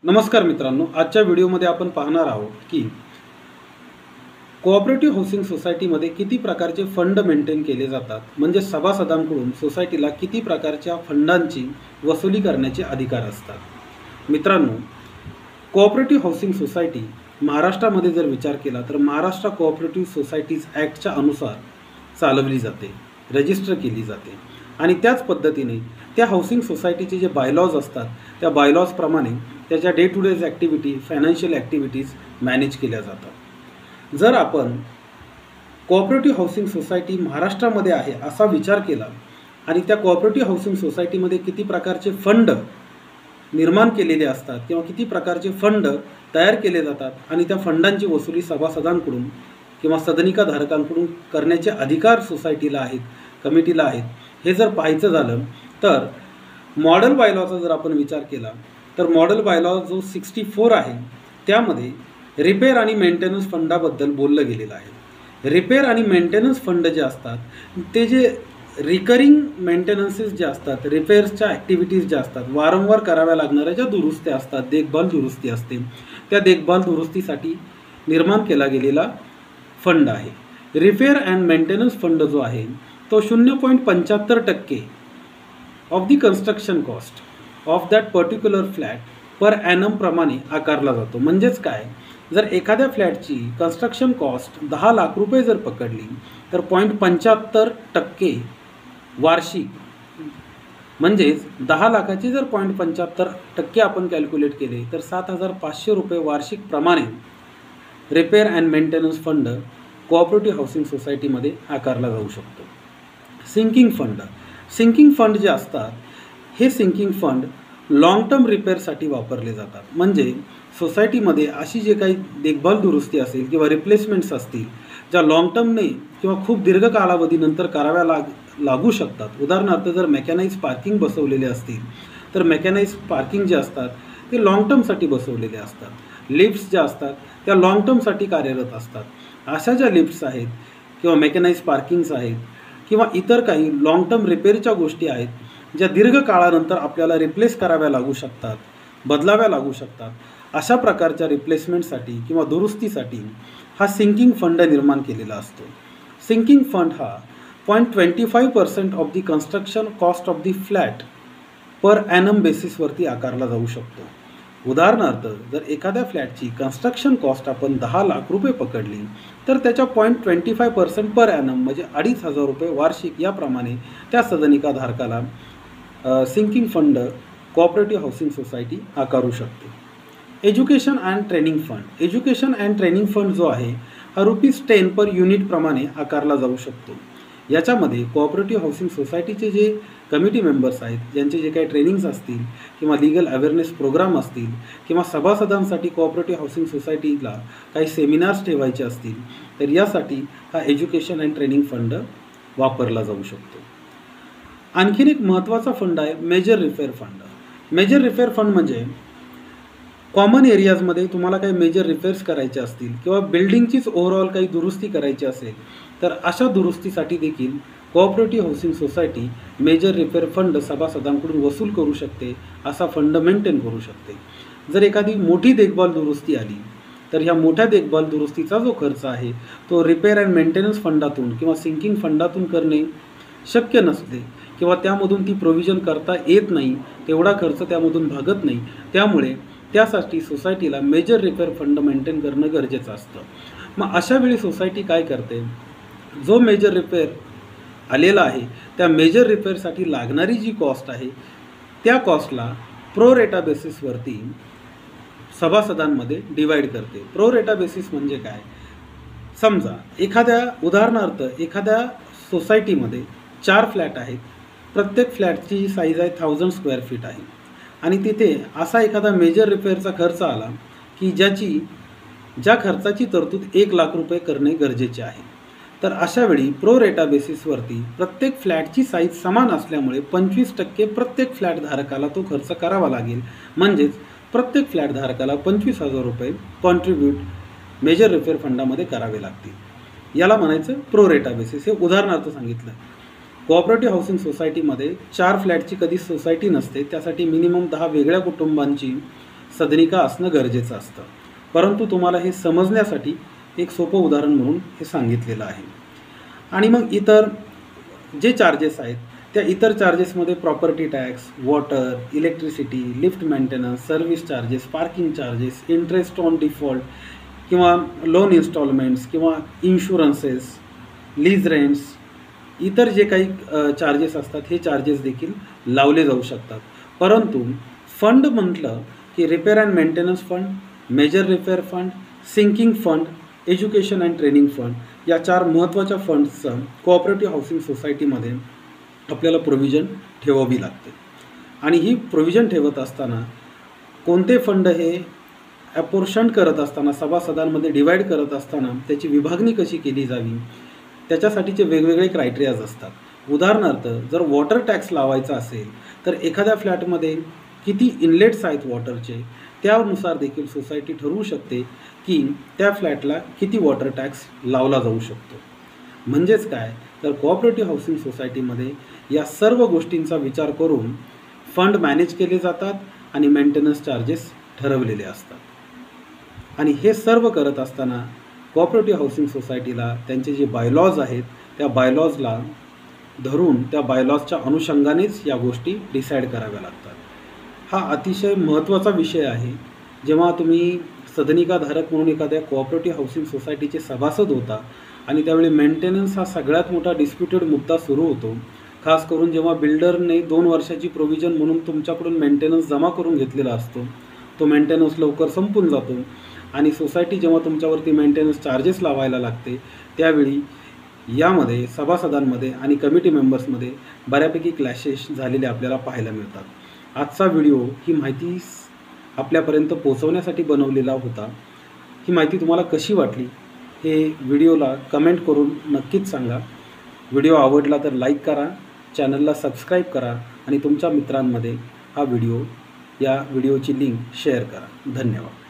नमस्कार मित्रांनो, आजच्या व्हिडिओमध्ये आपण पाहणार आहोत की कोऑपरेटिव्ह हाऊसिंग सोसायटीमध्ये किती प्रकारचे फंड मेंटेन केले जातात, म्हणजे सभासदांकडून सोसायटीला किती प्रकारच्या फंडांची वसुली करण्याचे अधिकार असतात। मित्रांनो, कोऑपरेटिव्ह हाऊसिंग सोसायटी महाराष्ट्रामध्ये जर विचार केला तर महाराष्ट्र कोऑपरेटिव्ह सोसायटीज ॲक्टच्या अनुसार चालवली जाते, रजिस्टर केली जाते आणि त्याच पद्धतीने त्या हाऊसिंग सोसायटीचे जे बायलॉज असतात त्या बायलॉजप्रमाणे त्याच्या day two days activity, financial activities manage केल्या जातात। जर आपण कोऑपरेटिव्ह हाऊसिंग सोसायटी महाराष्ट्रामध्ये आहे असा विचार केला आणि त्या कोऑपरेटिव्ह हाऊसिंग सोसायटीमध्ये किती प्रकारचे फंड निर्माण केलेले असतात किंवा किती प्रकारचे फंड तयार केले जातात आणि त्या फंडांची वसुली सभासदांकडून किंवा सदनिकाधारकांकडून करण्याचे अधिकार सोसायटीला आहेत, कमिटीला आहेत, हे जर पाहायचं झालं तर मॉडेल बायलॉचा जर आपण विचार केला तर मॉडेल बायलॉ जो 64 आहे त्यामध्ये रिपेअर आणि मेंटेनन्स फंडाबद्दल बोललं गेलेलं आहे। रिपेअर आणि मेंटेनन्स फंड जे असतात ते जे रिकरिंग मेंटेनन्सेस जे असतात, रिपेअर्सच्या ॲक्टिव्हिटीज ज्या असतात, वारंवार कराव्या लागणाऱ्या ज्या दुरुस्त्या असतात, देखभाल दुरुस्ती असते, त्या देखभाल दुरुस्तीसाठी निर्माण केला गेलेला फंड आहे। रिपेअर अँड मेंटेनन्स फंड जो आहे तो 0.75% of the construction cost of that particular flat per annum प्रमाणे आकारला जातो। म्हणजेच काय, जर एखाद्या फ्लॅटची कन्स्ट्रक्शन कॉस्ट 10 लाख रुपये जर पकडली तर 0.75% वार्षिक, म्हणजेच 10 लाखाची जर 0.75% आपण कॅल्क्युलेट केले तर 7,500 रुपये वार्षिक प्रमाणे repair and maintenance fund cooperative housing सोसायटीमध्ये आकारला जाऊ शकतो। सिंकिंग फंड जे असतात हे सिंकिंग फंड लॉंग टर्म रिपेअरसाठी वापरले जातात। म्हणजे सोसायटीमध्ये अशी जे काही देखभाल दुरुस्ती असेल किंवा रिप्लेसमेंट्स असतील ज्या लॉंग टर्मने किंवा खूप दीर्घ कालावधीनंतर कराव्या लागू शकतात। उदाहरणार्थ जर मेकॅनाइज पार्किंग बसवलेले असतील तर मेकॅनाइज पार्किंग जे असतात ते लॉंग टर्मसाठी बसवलेले असतात। लिफ्ट्स ज्या असतात त्या लॉंग टर्मसाठी कार्यरत असतात। अशा ज्या लिफ्ट्स आहेत किंवा मेकॅनाइज पार्किंग्स आहेत किंवा इतर काही लॉंग टर्म रिपेअरच्या गोष्टी आहेत ज्या दीर्घ काळानंतर आपल्याला रिप्लेस कराव्या लागू शकतात, बदलाव्या लागू शकतात, अशा प्रकारच्या रिप्लेसमेंटसाठी किंवा दुरुस्तीसाठी हा सिंकिंग फंड निर्माण केलेला असतो। सिंकिंग फंड हा 0.25% of the construction cost of the flat per annum बेसिसवरती आकारला जाऊ शकतो। उदाहरणार्थ जर एखाद्या फ्लॅटची कन्स्ट्रक्शन कॉस्ट आपण 10 लाख रुपये पकडली तर त्याच्या 0.25% पर ॲनम म्हणजे 2,500 रुपये वार्षिक याप्रमाणे त्या सदनिकाधारकाला sinking fund cooperative housing society आकारू शकते। एज्युकेशन अँड ट्रेनिंग फंड जो आहे हा ₹10 पर युनिट प्रमाणे आकारला जाऊ शकतो। याच्यामध्ये कोऑपरेटिव्ह हाऊसिंग सोसायटीचे जे कमिटी मेंबर्स आहेत, ज्यांचे जे काही ट्रेनिंग्स असतील किंवा लीगल अवेअरनेस प्रोग्राम असतील किंवा सभासदांसाठी कोऑपरेटिव्ह हाऊसिंग सोसायटीला काही सेमिनार्स ठेवायचे असतील तर यासाठी हा एज्युकेशन अँड ट्रेनिंग फंड वापरला जाऊ शकतो। आणखीन एक महत्त्वाचा फंड आहे major repair fund. Major repair fund म्हणजे कॉमन एरियाजमध्ये तुम्हाला काही मेजर रिपेअर्स करायचे असतील किंवा बिल्डिंगचीच ओव्हरऑल काही दुरुस्ती करायची असेल तर अशा दुरुस्तीसाठी देखील cooperative housing society major repair fund सभासदांकडून वसूल करू शकते, असा फंड मेंटेन करू शकते। जर एखादी मोठी देखभाल दुरुस्ती आली तर ह्या मोठ्या देखभाल दुरुस्तीचा जो खर्च आहे तो रिपेअर अँड मेंटेनन्स फंडातून किंवा सिंकिंग फंडातून करणे शक्य नसते किंवा त्यामधून ती प्रोव्हिजन करता येत नाही, तेवढा खर्च त्यामधून भागत नाही, त्यामुळे त्यासाठी सोसायटीला मेजर रिपेअर फंड मेंटेन करणं गरजेचं असतं। मग अशा वेळी सोसायटी काय करते, जो मेजर रिपेअर आलेला आहे त्या मेजर रिपेअरसाठी लागणारी जी कॉस्ट आहे त्या कॉस्टला प्रो रेटा बेसिसवरती सभासदांमध्ये डिवाईड करते। प्रो रेटा बेसिस म्हणजे काय, समजा उदाहरणार्थ एखाद्या सोसायटीमध्ये 4 फ्लॅट आहेत, प्रत्येक फ्लॅटची साईज आहे 1000 स्क्वेअर फीट आहे आणि तिथे असा एखादा मेजर रिपेअरचा खर्च आला की ज्या खर्चाची तरतूद 1 लाख रुपये करणे गरजेचे आहे, तर अशा वेळी प्रो रेटा बेसिसवरती प्रत्येक फ्लॅटची साईज समान असल्यामुळे 25% प्रत्येक फ्लॅट धारकाला तो खर्च करावा लागेल। म्हणजेच प्रत्येक फ्लॅट धारकाला 25,000 रुपये कॉन्ट्रीब्यूट मेजर रिपेअर फंडामध्ये करावे लागतील। याला म्हणायचं प्रो रेटा बेसिस। हे उदाहरणार्थ सांगितलं। कोऑपरेटिव्ह हाऊसिंग सोसायटीमध्ये 4 फ्लॅटची कधी सोसायटी नसते, त्यासाठी मिनिमम 10 वेगळ्या कुटुंबांची सदनिका असणं गरजेचं असतं. परंतु तुम्हाला हे समजण्यासाठी एक सोपं उदाहरण म्हणून हे सांगितलेलं आहे. आणि मग इतर जे चार्जेस आहेत त्या इतर चार्जेसमध्ये property tax, water, electricity, lift maintenance, service charges, parking charges, interest on default किंवा लोन इन्स्टॉलमेंट्स किंवा इन्शुरन्सेस, लीज रेंट्स, इतर जे काही चार्जेस असतात हे चार्जेस देखील लावले जाऊ शकतात. परंतु फंड म्हटलं की repair and maintenance fund, major repair fund, sinking fund, education and training fund या 4 महत्त्वाच्या फंड्सचं कोऑपरेटिव्ह हाऊसिंग सोसायटीमध्ये आपल्याला प्रोव्हिजन ठेवावी लागते. आणि ही प्रोव्हिजन ठेवत असताना कोणते फंड हे ॲपोर्शन करत असताना, सभासदांमध्ये डिवाईड करत असताना त्याची विभागणी कशी केली जावी, त्याच्यासाठीचे वेगवेगळे क्रायटेरियाज असतात. उदाहरणार्थ जर वॉटर टॅक्स लावायचा असेल तर एखाद्या फ्लॅटमध्ये किती इनलेट्स आहेत वॉटरचे, त्यानुसार देखील सोसायटी ठरवू शकते की त्या फ्लॅटला किती वॉटर टॅक्स लावला जाऊ शकतो. म्हणजेच काय तर कोऑपरेटिव्ह हाऊसिंग सोसायटीमध्ये या सर्व गोष्टींचा विचार करून फंड मॅनेज केले जातात आणि मेंटेनन्स चार्जेस ठरवलेले असतात. आणि हे सर्व करत असताना कोऑपरेटिव्ह हाऊसिंग सोसायटीला त्यांचे जे बायलॉज आहेत त्या बायलॉजला धरून त्या बायलॉजच्या अनुषंगानेच या गोष्टी डिसाईड कराव्या लागतात. हा अतिशय महत्त्वाचा विषय आहे. जेव्हा तुम्ही सदनिकाधारक म्हणून एखाद्या कोऑपरेटिव्ह हाऊसिंग सोसायटीचे सभासद होता आणि त्यावेळी मेंटेनन्स हा सगळ्यात मोठा डिस्प्युटेड मुद्दा सुरू होतो. खास करून जेव्हा बिल्डरने 2 वर्षाची प्रोव्हिजन म्हणून तुमच्याकडून मेंटेनन्स जमा करून घेतलेला असतो, तो मेंटेनन्स लवकर संपून जातो आणि सोसायटी जेव्हा तुमच्यावरती मेंटेनन्स चार्जेस लावायला लागते त्यावेळी यामध्ये सभासदांमध्ये आणि कमिटी मेंबर्समध्ये बऱ्यापैकी क्लॅशेस झालेले आपल्याला पाहायला मिळतात. आजचा व्हिडिओ ही माहिती आपल्यापर्यंत पोहोचवण्यासाठी बनवलेला होता. ही माहिती तुम्हाला कशी वाटली हे व्हिडिओला कमेंट करून नक्कीच सांगा. व्हिडिओ आवडला तर लाईक करा, चॅनलला सबस्क्राईब करा आणि तुमच्या मित्रांमध्ये या व्हिडिओची लिंक शेअर करा. धन्यवाद.